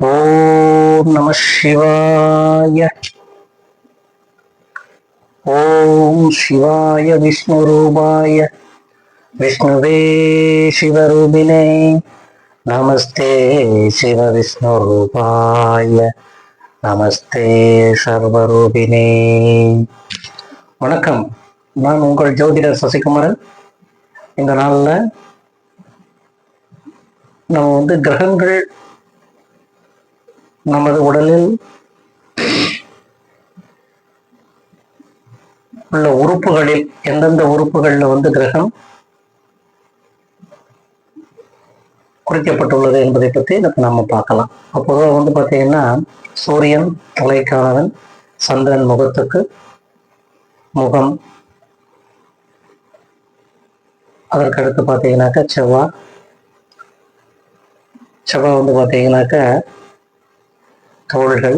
ஓம் நம சிவாய. ஓம் சிவாய விஷ்ணு ரூபாய விஷ்ணுவே சிவரூபிணே நமஸ்தே சிவ விஷ்ணு ரூபாய நமஸ்தே சர்வரூபிணே. வணக்கம், நான் உங்கள் ஜோதிடர் சசிகுமாரன். இந்த நாளில் நம்ம கிரகங்கள் நமது உடலில் உள்ள உறுப்புகளில் எந்தெந்த உறுப்புகளில் கிரகம் குறிக்கப்பட்டுள்ளது என்பதை பற்றி நம்ம பார்க்கலாம். பொதுவாக பார்த்தீங்கன்னா, சூரியன் தலைக்கானவன், சந்திரன் முகத்துக்கு முகம், அதற்கடுத்து பார்த்தீங்கன்னாக்கா செவ்வாய் பார்த்தீங்கன்னாக்கா தோள்கள்,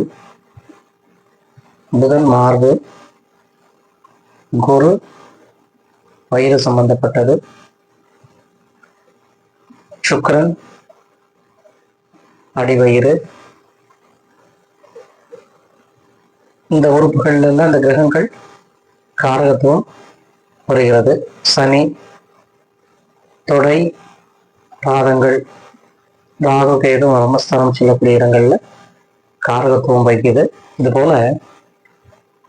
புதன் மார்பு, குரு வயிறு சம்பந்தப்பட்டது, சுக்கிரன் அடிவயிறு. இந்த உறுப்புகள்ல எல்லாம் அந்த கிரகங்கள் காரகத்துவம் வருகிறது. சனி தொடை, பாதங்கள், ராகு கேது மர்மஸ்தானம் சொல்லக்கூடிய இடங்கள்ல காரகத்துவம் வைக்குது. இது போல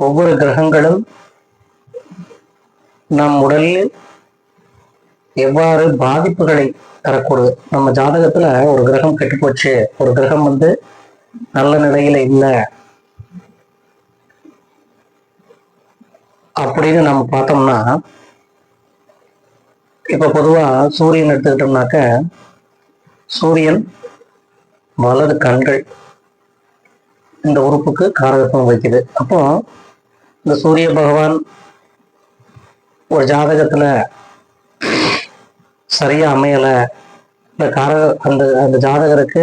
ஒவ்வொரு கிரகங்களும் நம் உடலில் எவ்வாறு பாதிப்புகளை தரக்கூடாது. நம்ம ஜாதகத்துல ஒரு கிரகம் கெட்டுப்போச்சு, ஒரு கிரகம் நல்ல நிலையில இல்லை அப்படின்னு நம்ம பார்த்தோம்னா, இப்ப பொதுவா சூரியன் எடுத்துக்கிட்டோம்னாக்க, சூரியன் வலது கண்கள் இந்த உறுப்புக்கு காரகத்துவம் வைக்குது. அப்போ இந்த சூரிய பகவான் ஒரு ஜாதகத்துல சரியா அமையல, இந்த அந்த ஜாதகருக்கு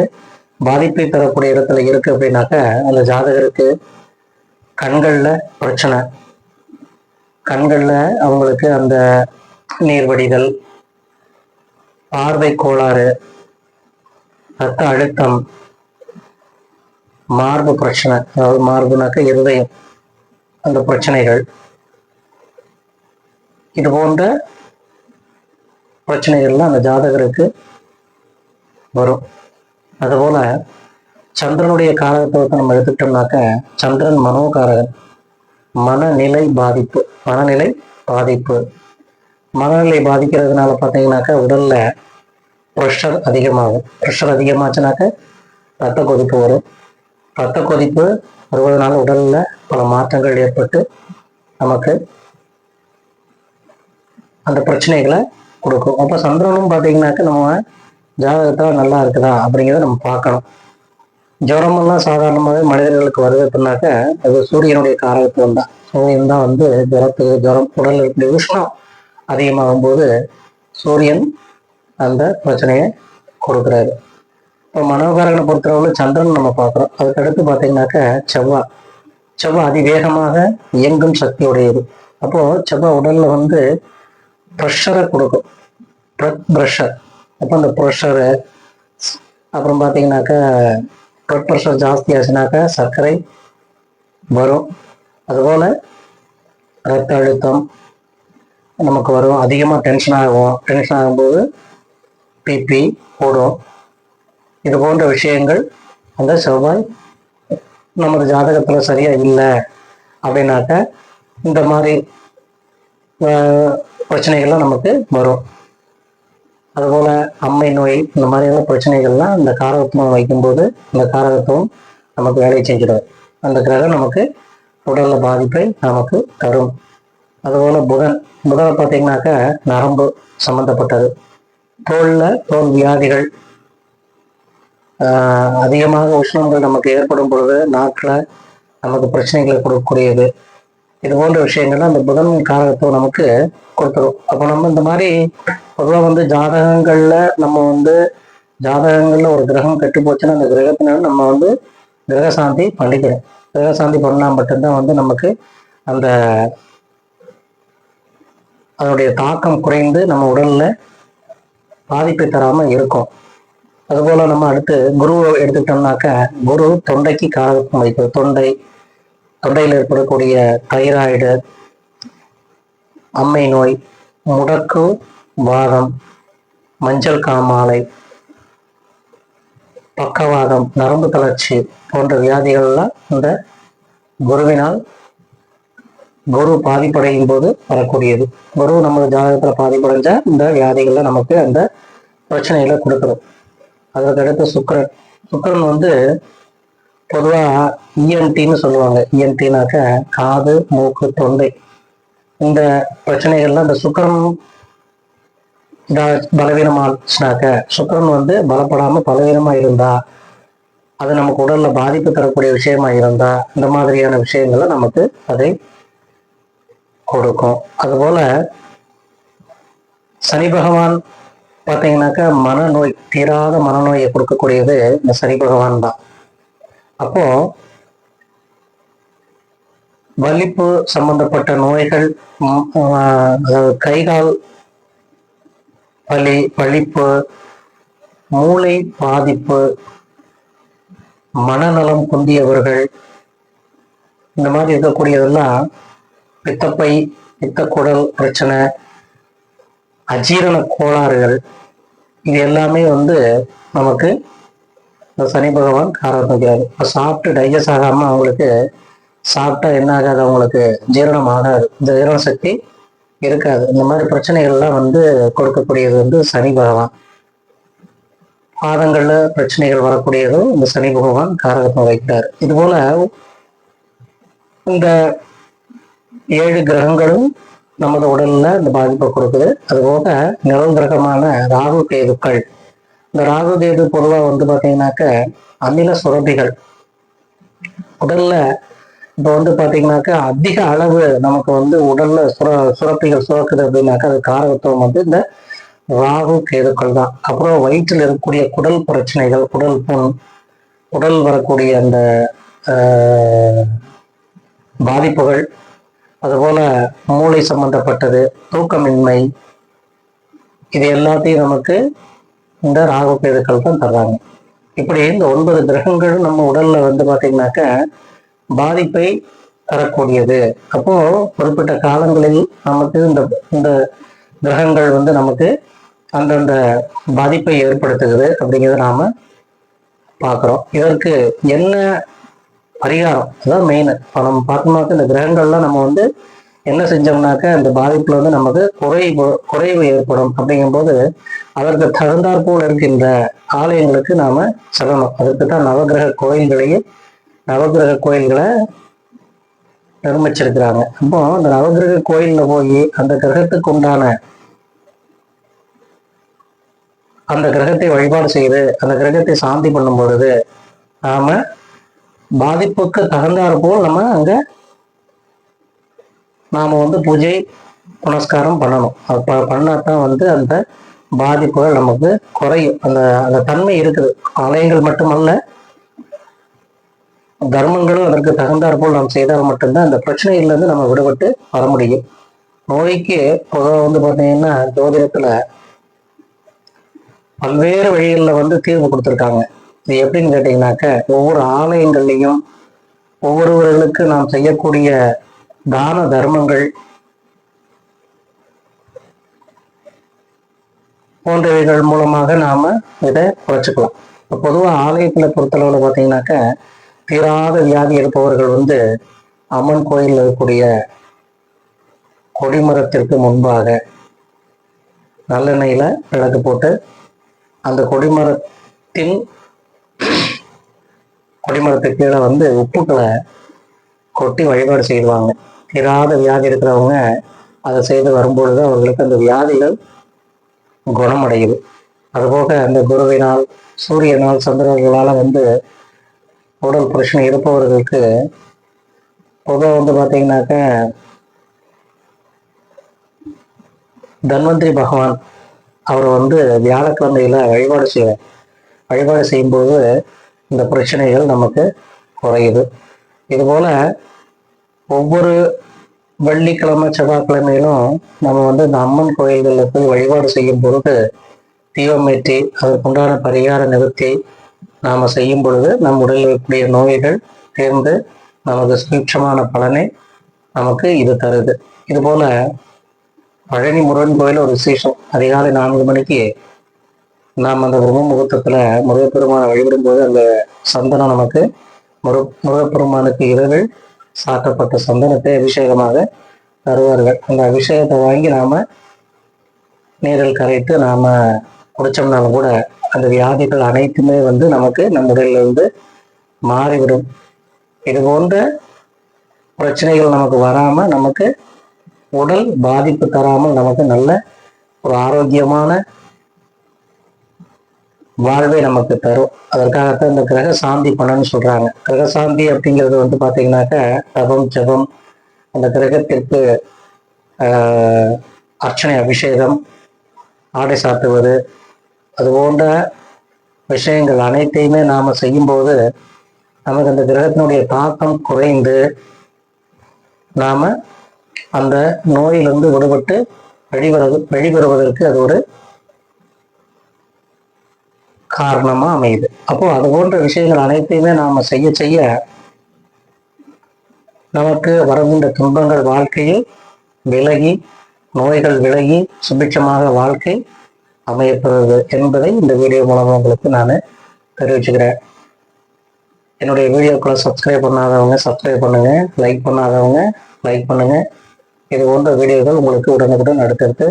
பாதிப்பை தரக்கூடிய இடத்துல இருக்கு அப்படின்னாக்க, அந்த ஜாதகருக்கு கண்கள்ல பிரச்சனை, கண்கள்ல அவங்களுக்கு அந்த நீர் வடிதல், பார்வை கோளாறு, ரத்த அழுத்தம், மார்பு பிரச்சனை, அதாவது மார்புனாக்க இருதயம், அந்த பிரச்சனைகள், இது போன்ற பிரச்சனைகள்லாம் அந்த ஜாதகருக்கு வரும். அதுபோல சந்திரனுடைய காரகத்துவத்தை நம்ம எடுத்துக்கிட்டோம்னாக்க, சந்திரன் மனோகாரகன். மனநிலை பாதிப்பு, மனநிலை பாதிக்கிறதுனால பார்த்தீங்கன்னாக்கா உடல்ல ப்ரெஷர் அதிகமாகும். ப்ரெஷர் அதிகமாச்சுனாக்க ரத்த கொதிப்பு வரும். ரத்த கொதிப்பு வருவதனால உடல்ல பல மாற்றங்கள் ஏற்பட்டு நமக்கு அந்த பிரச்சனைகளை கொடுக்கும். அப்போ சந்திரனும் பார்த்தீங்கன்னாக்க நம்ம ஜாதகத்தில் நல்லா இருக்குதா அப்படிங்கிறத நம்ம பார்க்கணும். ஜுரமெல்லாம் சாதாரணமாகவே மனிதர்களுக்கு வருது அப்படின்னாக்க, அது சூரியனுடைய காரகத்துவம் தான். சூரியன் தான் ஜுரம், உடல் இருக்கக்கூடிய உஷ்ணம் அதிகமாகும் போது சூரியன் அந்த பிரச்சனையை கொடுக்குறாரு. இப்போ மனோகாரகனை பொறுத்தளவுல சந்திரன் நம்ம பார்க்குறோம். அதுக்கடுத்து பார்த்தீங்கன்னாக்க செவ்வாய் அதிவேகமாக இயங்கும் சக்தி உடையது. அப்போ செவ்வாய் உடல்ல ப்ரெஷரை கொடுக்கும், ப்ளட் ப்ரெஷர். அப்போ அந்த ப்ரெஷரு, அப்புறம் பார்த்தீங்கன்னாக்கா ப்ளட் ப்ரெஷர் ஜாஸ்தி ஆச்சுனாக்கா சர்க்கரை வரும். அதுபோல் ரத்த அழுத்தம் நமக்கு வரும். அதிகமாக டென்ஷன் ஆகும்போது பிபி போடும். இது போன்ற விஷயங்கள் அந்த செவ்வாய் நமது ஜாதகத்தில் சரியா இல்லை அப்படின்னாக்க இந்த மாதிரி பிரச்சனைகள்லாம் நமக்கு வரும். அதுபோல் அம்மை நோய், இந்த மாதிரியான பிரச்சனைகள்லாம் இந்த காரகத்துவம் வைக்கும்போது இந்த காரகத்துவம் நமக்கு வேலையை செஞ்சிடும். அந்த கிரகம் நமக்கு உடல்ல பாதிப்பை நமக்கு தரும். அதுபோல் புதனை பார்த்தீங்கன்னாக்கா நரம்பு சம்பந்தப்பட்டது. தோல் வியாதிகள், அதிகமாக உஷ்ணங்கள் நமக்கு ஏற்படும் பொழுது நாக்கில் நமக்கு பிரச்சனைகளை கொடுக்கக்கூடியது. இது போன்ற விஷயங்கள்லாம் அந்த புதன் காரகத்துவம் நமக்கு கொடுத்துரும். அப்போ நம்ம இந்த மாதிரி பொதுவாக ஜாதகங்கள்ல ஒரு கிரகம் கெட்டு போச்சுன்னா அந்த கிரகத்தினால நம்ம கிரகசாந்தி பண்ணிக்கிறோம். கிரகசாந்தி பண்ணால் மட்டும்தான் நமக்கு அந்த அதனுடைய தாக்கம் குறைந்து நம்ம உடல்ல பாதிப்பை தராம இருக்கும். அதுபோல நம்ம அடுத்து குருவை எடுத்துக்கிட்டோம்னாக்க, குரு தொண்டைக்கு காரகம் வைக்கிறது. தொண்டையில் ஏற்படக்கூடிய தைராய்டு, அம்மை நோய், முடக்கு, வாதம், மஞ்சள் காமாலை, பக்கவாதம், நரம்பு தளர்ச்சி போன்ற வியாதிகள்லாம் இந்த குருவினால், குரு பாதிப்படையும் போது வரக்கூடியது. குரு நம்ம ஜாதகத்துல பாதிப்படைஞ்சா இந்த வியாதிகள்ல நமக்கு அந்த பிரச்சனைகளை கொடுக்குறோம். அதற்கடுத்து சுக்கரன் வந்து பொதுவா இஎன்டின்னு சொல்லுவாங்க. இஎன்டினாக்க காது, மூக்கு, தொண்டை, இந்த பிரச்சனைகள்லாம் இந்த சுக்கரன் பலவீனமாச்சுனாக்க, சுக்கரன் வந்து பலப்படாம பலவீனமா இருந்தா, அது நமக்கு உடல்ல பாதிப்பு தரக்கூடிய விஷயமா இருந்தா, இந்த மாதிரியான விஷயங்களை நமக்கு அதை கொடுக்கும். அதுபோல சனி பகவான் பார்த்தீங்கன்னாக்கா மனநோய், தீராத மனநோயை கொடுக்கக்கூடியது இந்த சனி பகவான் தான். அப்போ வலிப்பு சம்பந்தப்பட்ட நோய்கள், கைகால் வலி, வலிப்பு, மூளை பாதிப்பு, மனநலம் குந்தியவர்கள், இந்த மாதிரி இருக்கக்கூடியதெல்லாம் பித்தப்பை, பித்தக்குடல் பிரச்சனை, அஜீரண கோளாறுகள், இது எல்லாமே வந்து நமக்கு இந்த சனி பகவான் காரணம் வைக்கிறாரு. இப்போ சாப்பிட்டு டைஜஸ்ட் ஆகாம அவங்களுக்கு, சாப்பிட்டா என்ன ஆகாது, அவங்களுக்கு ஜீரணம் ஆகாது, இந்த ஜீரண சக்தி இருக்காது. இந்த மாதிரி பிரச்சனைகள்லாம் வந்து கொடுக்கக்கூடியது வந்து சனி பகவான். பாதங்கள்ல பிரச்சனைகள் வரக்கூடியதும் இந்த சனி பகவான் காரகத்தை வைக்கிறார். இது போல இந்த 7 கிரகங்களும் நமது உடல்ல இந்த பாதிப்பை கொடுக்குது. அதுபோக நிழல் கிரகமான ராகு கேதுக்கள், இந்த ராகு கேது பொதுவாக வந்து பார்த்தீங்கன்னாக்க அமில சுரப்பிகள் உடல்ல, இப்போ வந்து பார்த்தீங்கன்னாக்கா அதிக அளவு நமக்கு வந்து உடல்ல சுரப்பிகள் சுரக்குது அப்படின்னாக்கா அது காரகத்துவம் வந்து இந்த ராகு கேதுக்கள் தான். அப்புறம் வயிற்றில் இருக்கக்கூடிய குடல் பிரச்சனைகள், குடல் புண், உடல் வரக்கூடிய அந்த பாதிப்புகள், அதுபோல மூளை சம்பந்தப்பட்டது, தூக்கமின்மை, இது எல்லாத்தையும் நமக்கு இந்த ராகு கேதுக்கள் தான் தர்றாங்க. இப்படி இந்த 9 கிரகங்களும் நம்ம உடல்ல வந்து பார்த்தீங்கன்னாக்க பாதிப்பை தரக்கூடியது. அப்போ குறிப்பிட்ட காலங்களில் நமக்கு இந்த கிரகங்கள் வந்து நமக்கு அந்தந்த பாதிப்பை ஏற்படுத்துகிறது அப்படிங்கிறத நாம பார்க்குறோம். இதற்கு என்ன பரிகாரம், அதான் மெயின். இப்போ நம்ம பார்த்தோம்னாக்க இந்த கிரகங்கள்லாம் நம்ம வந்து என்ன செஞ்சோம்னாக்க இந்த பாதிப்புல வந்து நமக்கு குறைவு ஏற்படும். அப்படிங்கும்போது அதற்கு தகுந்தாற்போல் இருக்கின்ற ஆலயங்களுக்கு நாம செல்லணும். அதுக்கு தான் நவகிரக கோயில்களை நிர்மிச்சிருக்கிறாங்க. அப்போ அந்த நவகிரக கோயில்ல போய் அந்த கிரகத்துக்கு உண்டான அந்த கிரகத்தை வழிபாடு செய்து அந்த கிரகத்தை சாந்தி பண்ணும் பொழுது நாம பாதிப்புக்கு தகுந்தாற்போல் நாம வந்து பூஜை புனஸ்காரம் பண்ணணும். அப்ப பண்ணாதான் வந்து அந்த பாதிப்புகள் நமக்கு குறையும். அந்த தன்மை இருக்குது. ஆலயங்கள் மட்டுமல்ல, தர்மங்களும் அதற்கு தகுந்தாற்போல் நாம் செய்தால் மட்டும்தான் அந்த பிரச்சனையிலிருந்து நம்ம விடுபட்டு வர முடியும். நோய்க்கு பொதுவாக வந்து பார்த்தீங்கன்னா ஜோதிடத்துல பல்வேறு வழிகளில் வந்து தீர்வு கொடுத்துருக்காங்க. இது எப்படின்னு கேட்டீங்கன்னாக்க, ஒவ்வொரு ஆலயங்கள்லையும் ஒவ்வொருவர்களுக்கு நாம் செய்யக்கூடிய தான தர்மங்கள் போன்றவைகள் மூலமாக நாம இதை குறைச்சிக்கலாம். இப்போ பொதுவாக ஆலயத்துல பொறுத்தளவுல பார்த்தீங்கன்னாக்க தீராத வியாதி இருப்பவர்கள் வந்து அம்மன் கோயில் இருக்கக்கூடிய கொடிமரத்திற்கு முன்பாக நல்லெண்ணெயில விளக்கு போட்டு அந்த கொடிமரத்துக்கு கீழே வந்து உப்புக்களை கொட்டி வழிபாடு செய்வாங்க. தீராத வியாதி இருக்கிறவங்க அதை செய்து வரும்பொழுது அவர்களுக்கு அந்த வியாதிகள் குணமடையுது. அதுபோக அந்த குருவினால், சூரியனால், சந்திரர்களால வந்து உடல் பிரச்சனை இருப்பவர்களுக்கு பொதுவாக வந்து பார்த்தீங்கன்னாக்க தன்வந்திரி பகவான் அவர் வந்து வியாழக்கிழமையில வழிபாடு செய்யும்போது இந்த பிரச்சனைகள் நமக்கு குறையுது. இதுபோல ஒவ்வொரு வெள்ளிக்கிழமை செவ்வாய்க்கிழமையிலும் நம்ம வந்து இந்த அம்மன் கோயில்களில் போய் வழிபாடு செய்யும் பொழுது தீபமேற்றி அதற்குண்டான பரிகார நிவர்த்தி நாம் செய்யும் பொழுது நம் உடலில் இருக்கக்கூடிய நோய்கள் தேர்ந்து நமக்கு சுபிட்சமான பலனை நமக்கு இது தருது. இது போல பழனி முருகன் கோயில் ஒரு விசேஷம். அதிகாலை 4 மணிக்கு நாம் அந்த பிரம்ம முகூர்த்தத்துல முருகப்பெருமானை வழிபடும் போது அந்த சந்தனம் நமக்கு முருகப்பெருமானுக்கு இரவில் சாட்டப்பட்ட சந்தனத்தை அபிஷேகமாக தருவார்கள். அந்த அபிஷேகத்தை வாங்கி நாம நீரில் கரைத்து நாம குடிச்சோம்னாலும் கூட அந்த வியாதிகள் அனைத்துமே நமக்கு நம் உடலில் மாறிவிடும். இது போன்ற பிரச்சனைகள் நமக்கு வராம நமக்கு உடல் பாதிப்பு தராமல் நமக்கு நல்ல ஒரு ஆரோக்கியமான வாழ்வை நமக்கு தரும். அதற்காகத்தான் இந்த கிரக சாந்தி பண்ணணும்னு சொல்றாங்க. கிரக சாந்தி அப்படிங்கிறது பாத்தீங்கன்னாக்க தபம் ஜபம், அந்த கிரகத்திற்கு அர்ச்சனை அபிஷேகம், ஆடை சாத்துவது, அது போன்ற விஷயங்கள் அனைத்தையுமே நாம செய்யும்போது நமக்கு அந்த கிரகத்தினுடைய தாக்கம் குறைந்து நாம அந்த நோயிலிருந்து விடுபட்டு வெளிவருவதற்கு அது ஒரு காரணமா அமையுது. அப்போ அது போன்ற விஷயங்கள் அனைத்தையுமே நாம செய்ய செய்ய நமக்கு வருகின்ற துன்பங்கள் வாழ்க்கையில் விலகி, நோய்கள் விலகி சுபிட்சமாக வாழ்க்கை அமையப்படுறது என்பதை இந்த வீடியோ மூலமா உங்களுக்கு நான் தெரிவிச்சுக்கிறேன். என்னுடைய வீடியோக்களை சப்ஸ்கிரைப் பண்ணாதவங்க சப்ஸ்கிரைப் பண்ணுங்க, லைக் பண்ணாதவங்க லைக் பண்ணுங்க. இது போன்ற வீடியோக்கள் உங்களுக்கு உடனுக்குடன் அடுத்தடுத்து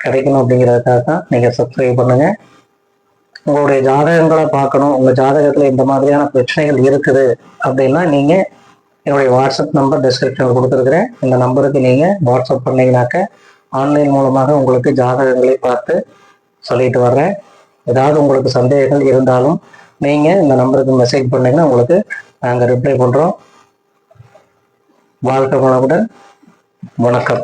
கிடைக்கணும் அப்படிங்கிறதுக்காக தான் நீங்கள் சப்ஸ்கிரைப் பண்ணுங்க. உங்களுடைய ஜாதகங்களை பார்க்கணும், உங்கள் ஜாதகத்தில் இந்த மாதிரியான பிரச்சனைகள் இருக்குது அப்படின்னா நீங்கள் என்னுடைய வாட்ஸ்அப் நம்பர் டிஸ்கிரிப்ஷனில் கொடுத்துருக்குறேன். இந்த நம்பருக்கு நீங்கள் வாட்ஸ்அப் பண்ணீங்கன்னாக்க ஆன்லைன் மூலமாக உங்களுக்கு ஜாதகங்களை பார்த்து சொல்லிட்டு வர்றேன். ஏதாவது உங்களுக்கு சந்தேகங்கள் இருந்தாலும் நீங்கள் இந்த நம்பருக்கு மெசேஜ் பண்ணீங்கன்னா உங்களுக்கு நாங்கள் ரிப்ளை பண்ணுறோம். வாழ்க்கை வளமுடன். வணக்கம்.